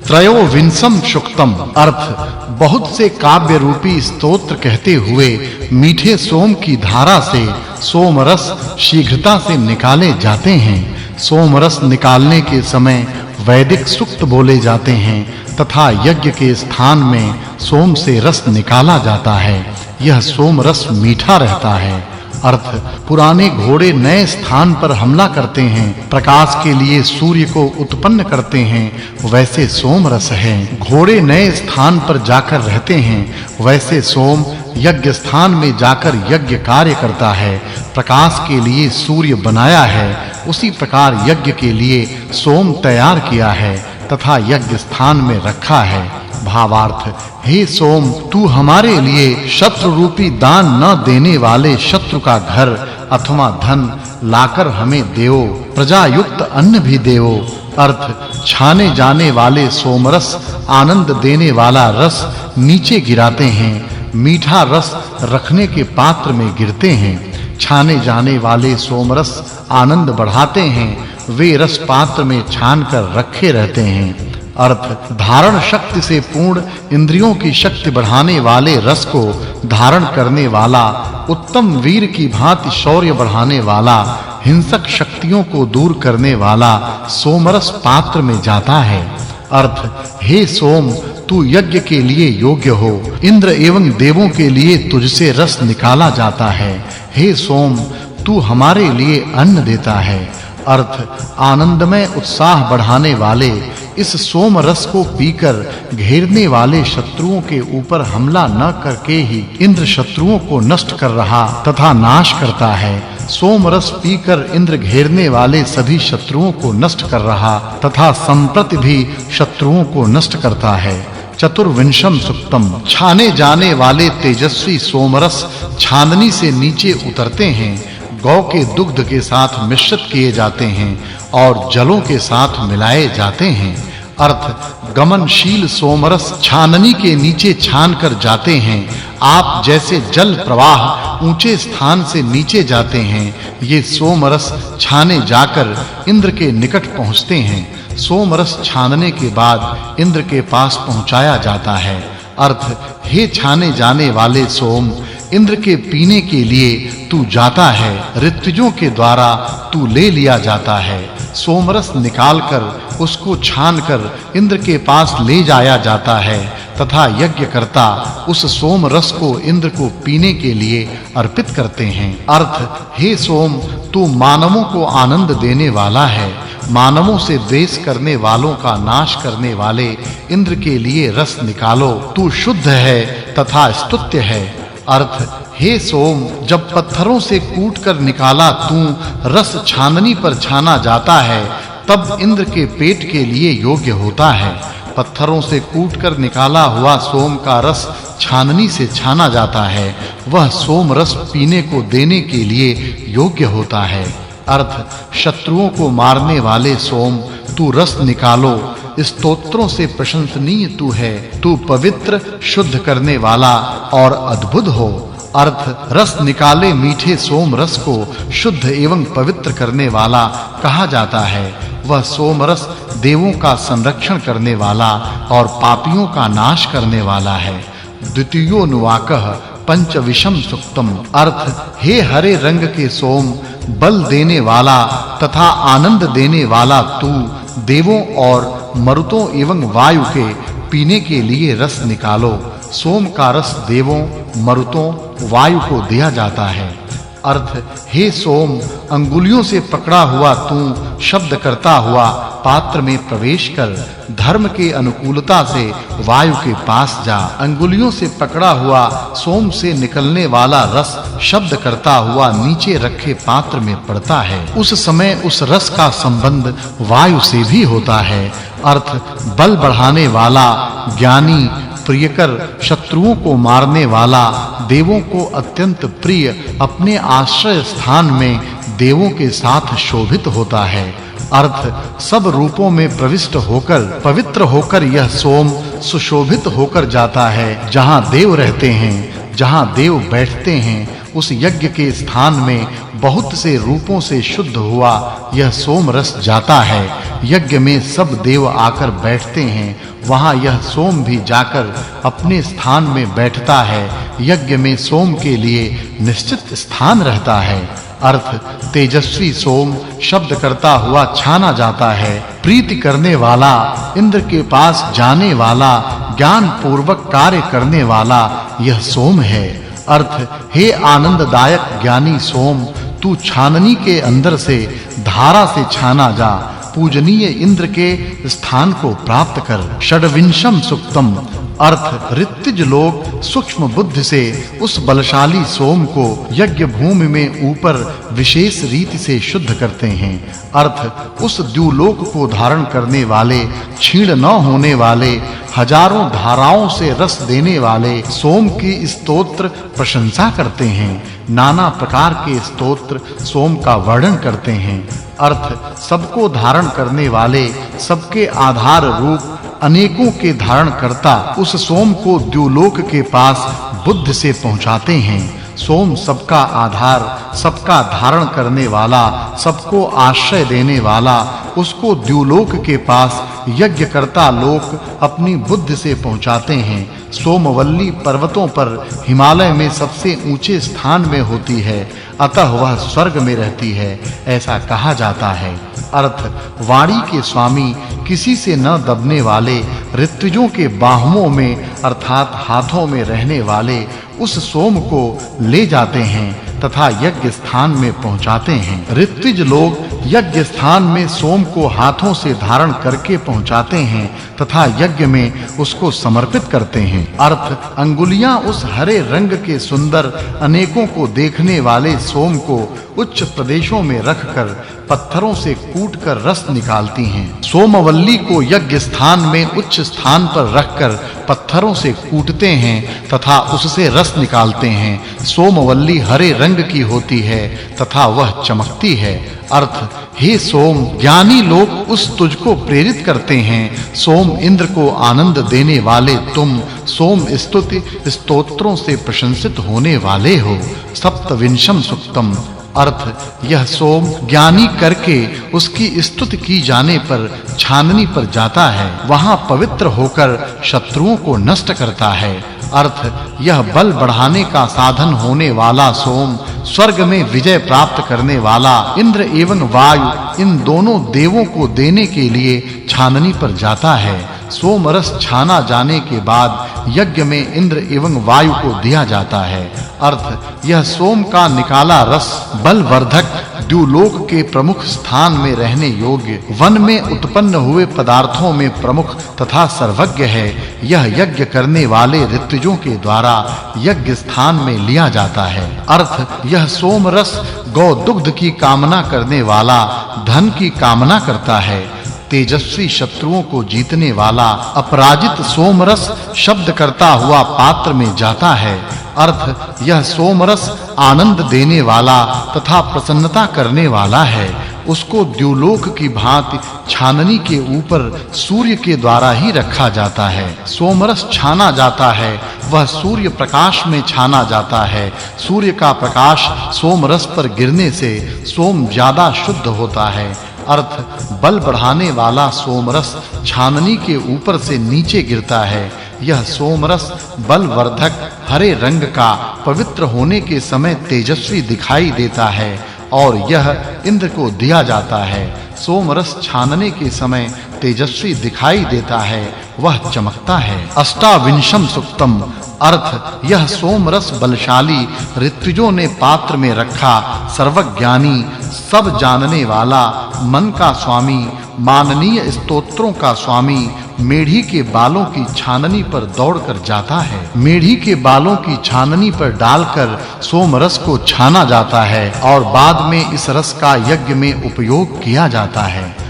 त्रयोविंशम सुक्तम। अर्थ, बहुत से काव्य रूपी स्तोत्र कहते हुए मीठे सोम की धारा से सोम रस शीघ्रता से निकाले जाते हैं। सोम रस निकालने के समय वैदिक सूक्त बोले जाते हैं तथा यज्ञ के स्थान में सोम से रस निकाला जाता है। यह सोम रस मीठा रहता है। अर्थ, पुराने घोड़े नए स्थान पर हमला करते हैं, प्रकाश के लिए सूर्य को उत्पन्न करते हैं, वैसे सोम रस है। घोड़े नए स्थान पर जाकर रहते हैं, वैसे सोम यज्ञ स्थान में जाकर यज्ञ कार्य करता है। प्रकाश के लिए सूर्य बनाया है, उसी प्रकार यज्ञ के लिए सोम तैयार किया है तथा यज्ञ स्थान में रखा है। भावार्थ, हे सोम, तू हमारे लिए शत्रु रूपी दान न देने वाले शत्रु का घर अथवा धन लाकर हमें देओ, प्रजा युक्त अन्न भी देओ। अर्थ, छाने जाने वाले सोमरस आनंद देने वाला रस नीचे गिराते हैं, मीठा रस रखने के पात्र में गिरते हैं। छाने जाने वाले सोमरस आनंद बढ़ाते हैं, वे रस पात्र में छानकर रखे रहते हैं। अर्थ, धारण शक्ति से पूर्ण इंद्रियों की शक्ति बढ़ाने वाले रस को धारण करने वाला, उत्तम वीर की भांति शौर्य बढ़ाने वाला, हिंसक शक्तियों को दूर करने वाला सोमरस पात्र में जाता है। अर्थ, हे सोम, तू यज्ञ के लिए योग्य हो, इंद्र एवं देवों के लिए तुझसे रस निकाला जाता है। हे सोम, तू हमारे लिए अन्न देता है। अर्थ, आनंदमय उत्साह बढ़ाने वाले इस सोम रस को पीकर घेरने वाले शत्रुओं के ऊपर हमला न करके ही इंद्र शत्रुओं को नष्ट कर रहा तथा नाश करता है। सोम रस पीकर इंद्र घेरने वाले सभी शत्रुओं को नष्ट कर रहा तथा संप्रति भी शत्रुओं को नष्ट करता है। चतुर्विंशम सुक्तम। छाने जाने वाले तेजस्वी सोमरस छाननी से नीचे उतरते हैं, गौ के दुग्ध के साथ मिश्रित किए जाते हैं और जलों के साथ मिलाए जाते हैं। अर्थ, गमनशील सोमरस छाननी के नीचे छानकर जाते हैं। आप जैसे जल प्रवाह ऊंचे स्थान से नीचे जाते हैं, ये सोमरस छाने जाकर इंद्र के निकट पहुंचते हैं। सोमरस छानने के बाद इंद्र के पास पहुंचाया जाता है। अर्थ, हे छाने जाने वाले सोम, इंद्र के पीने के लिए तू जाता है, ऋतुजों के द्वारा तू ले लिया जाता है। सोमरस निकालकर उसको छानकर इंद्र के पास ले जाया जाता है तथा यज्ञकर्ता उस सोम रस को इंद्र को पीने के लिए अर्पित करते हैं। अर्थ, हे सोम, तू मानवों को आनंद देने वाला है, मानवों से द्वेष करने वालों का नाश करने वाले इंद्र के लिए रस निकालो, तू शुद्ध है तथा स्तुत्य है। अर्थ, हे सोम, जब पत्थरों से कूटकर निकाला तू रस छाननी पर छाना जाता है, तब इंद्र के पेट के लिए योग्य होता है। पत्थरों से कूटकर निकाला हुआ सोम का रस छाननी से छाना जाता है, वह सोम रस पीने को देने के लिए योग्य होता है। अर्थ, शत्रुओं को मारने वाले सोम, तू रस निकालो, स्तोत्रों से प्रशंसनीय तू है, तू पवित्र शुद्ध करने वाला और अद्भुत हो। अर्थ, रस निकाले मीठे सोम रस को शुद्ध एवं पवित्र करने वाला कहा जाता है। वह सोम रस देवों का संरक्षण करने वाला और पापियों का नाश करने वाला है। द्वितीयोनुवाकः पंचविशम सुक्तम। अर्थ, हे हरे रंग के सोम, बल देने वाला तथा आनंद देने वाला तू देवों और मरुतों एवं वायु के पीने के लिए रस निकालो। सोम का रस देवों, मरुतों, वायु को दिया जाता है। अर्थ, हे सोम, अंगुलियों से पकड़ा हुआ तू शब्द करता हुआ पात्र में प्रवेश कर धर्म के अनुकूलता से वायु के पास जा। अंगुलियों से पकड़ा हुआ सोम से निकलने वाला रस शब्द करता हुआ नीचे रखे पात्र में पड़ता है। उस समय उस रस का संबंध वायु से भी होता है। अर्थ, बल बढ़ाने वाला, ज्ञानी, प्रियकर, शत्रुओं को मारने वाला, देवों को अत्यंत प्रिय, अपने आश्रय स्थान में देवों के साथ शोभित होता है। अर्थ, सब रूपों में प्रविष्ट होकर पवित्र होकर यह सोम सुशोभित होकर जाता है। जहां देव रहते हैं, जहां देव बैठते हैं, उस यज्ञ के स्थान में बहुत से रूपों से शुद्ध हुआ यह सोम रस जाता है। यज्ञ में सब देव आकर बैठते हैं, वहां यह सोम भी जाकर अपने स्थान में बैठता है। यज्ञ में सोम के लिए निश्चित स्थान रहता है। अर्थ तेजस्वी सोम शब्द करता हुआ छाना जाता है। प्रीति करने वाला, इंद्र के पास जाने वाला, ज्ञान पूर्वक कार्य करने वाला यह सोम है। अर्थ हे आनंददायक ज्ञानी सोम, तू छाननी के अंदर से धारा से छाना जा, पूजनीय इंद्र के स्थान को प्राप्त कर। षड्विंशम सुक्तम। अर्थ ऋत्विज लोग सूक्ष्म बुद्धि से उस बलशाली सोम को यज्ञ भूमि में ऊपर विशेष रीति से शुद्ध करते हैं। अर्थ उस द्युलोक को धारण करने वाले, क्षीण न होने वाले, हजारों धाराओं से रस देने वाले सोम की स्तोत्र प्रशंसा करते हैं। नाना प्रकार के स्तोत्र सोम का वर्णन करते हैं। अर्थ सबको धारण करने वाले, सबके आधार रूप, अनेकों के धारण करता उस सोम को द्युलोक के पास बुद्धि से पहुंचाते हैं। सोम सबका आधार, सबका धारण करने वाला, सबको आश्रय देने वाला, उसको द्युलोक के पास यज्ञ करता लोक अपनी बुद्धि से पहुंचाते हैं। सोमवल्ली पर्वतों पर हिमालय में सबसे ऊंचे स्थान में होती है, अतः वह स्वर्ग में रहती है, ऐसा कहा जाता है। अर्थ वाणी के स्वामी, किसी से न दबने वाले, ऋत्विजों के बाहुओं में अर्थात हाथों में रहने वाले उस सोम को ले जाते हैं तथा यज्ञ स्थान में पहुंचाते हैं। ऋत्विज लोग यज्ञ स्थान में सोम को हाथों से धारण करके पहुंचाते हैं तथा यज्ञ में उसको समर्पित करते हैं। अर्थ अंगुलियां उस हरे रंग के सुंदर अनेकों को देखने वाले सोम को उच्च प्रदेशों में रखकर पत्थरों से कूटकर रस निकालती हैं। सोमवल्ली को यज्ञ स्थान में उच्च स्थान पर रखकर पत्थरों से कूटते हैं तथा उससे रस निकालते हैं। सोमवल्ली हरे रंग की होती है तथा वह चमकती है। अर्थ हे सोम, ज्ञानी लोग उस तुझको प्रेरित करते हैं। सोम इंद्र को आनंद देने वाले तुम सोम स्तुति स्तोत्रों से प्रशंसित होने वाले हो। सप्तविंशम सुक्तम। अर्थ यह सोम ज्ञानी करके उसकी स्तुति की जाने पर छाननी पर जाता है, वहां पवित्र होकर शत्रुओं को नष्ट करता है। अर्थ यह बल बढ़ाने का साधन होने वाला सोम स्वर्ग में विजय प्राप्त करने वाला इंद्र एवं वायु इन दोनों देवों को देने के लिए छाननी पर जाता है। सोम रस छाना जाने के बाद यज्ञ में इंद्र एवं वायु को दिया जाता है। अर्थ यह सोम का निकाला रस बलवर्धक, द्युलोक के प्रमुख स्थान में रहने योग्य, वन में उत्पन्न हुए पदार्थों में प्रमुख तथा सर्वज्ञ है। यह यज्ञ करने वाले ऋत्विजों के द्वारा यज्ञ स्थान में लिया जाता है। अर्थ यह सोम रस गौ दुग्ध की कामना करने वाला, धन की कामना करता है। तेजस्वी शत्रुओं को जीतने वाला अपराजित सोमरस शब्द करता हुआ पात्र में जाता है। अर्थ यह सोमरस आनंद देने वाला तथा प्रसन्नता करने वाला है। उसको द्युलोक की भांति छाननी के ऊपर सूर्य के द्वारा ही रखा जाता है। सोमरस छाना जाता है, वह सूर्य प्रकाश में छाना जाता है। सूर्य का प्रकाश सोमरस पर गिरने से सोम ज्यादा शुद्ध होता है। अर्थ बल बढ़ाने वाला सोमरस छाननी के ऊपर से नीचे गिरता है। यह सोमरस बलवर्धक हरे रंग का पवित्र होने के समय तेजस्वी दिखाई देता है और यह इंद्र को दिया जाता है। सोमरस छानने के समय तेजस्वी दिखाई देता है, वह चमकता है। अष्टाविंशम सुक्तम। अर्थ यह सोमरस बलशाली ऋत्विजों ने पात्र में रखा, सर्वज्ञानी, सब जानने वाला, मन का स्वामी, माननीय स्तोत्रों का स्वामी, मेढ़ी के बालों की छाननी पर दौड़कर जाता है। मेढ़ी के बालों की छाननी पर डालकर सोमरस को छाना जाता है और बाद में इस रस का यज्ञ में उपयोग किया जाता है।